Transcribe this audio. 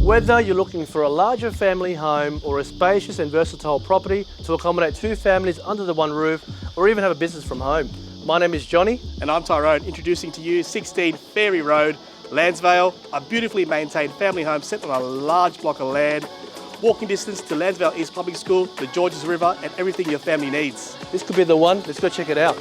Whether you're looking for a larger family home or a spacious and versatile property to accommodate 2 families under the one roof, or even have a business from home. My name is Johnny. And I'm Tyrone, introducing to you 16 Ferry Road, Lansvale, a beautifully maintained family home set on a large block of land. Walking distance to Lansvale East Public School, the Georges River, and everything your family needs. This could be the one. Let's go check it out.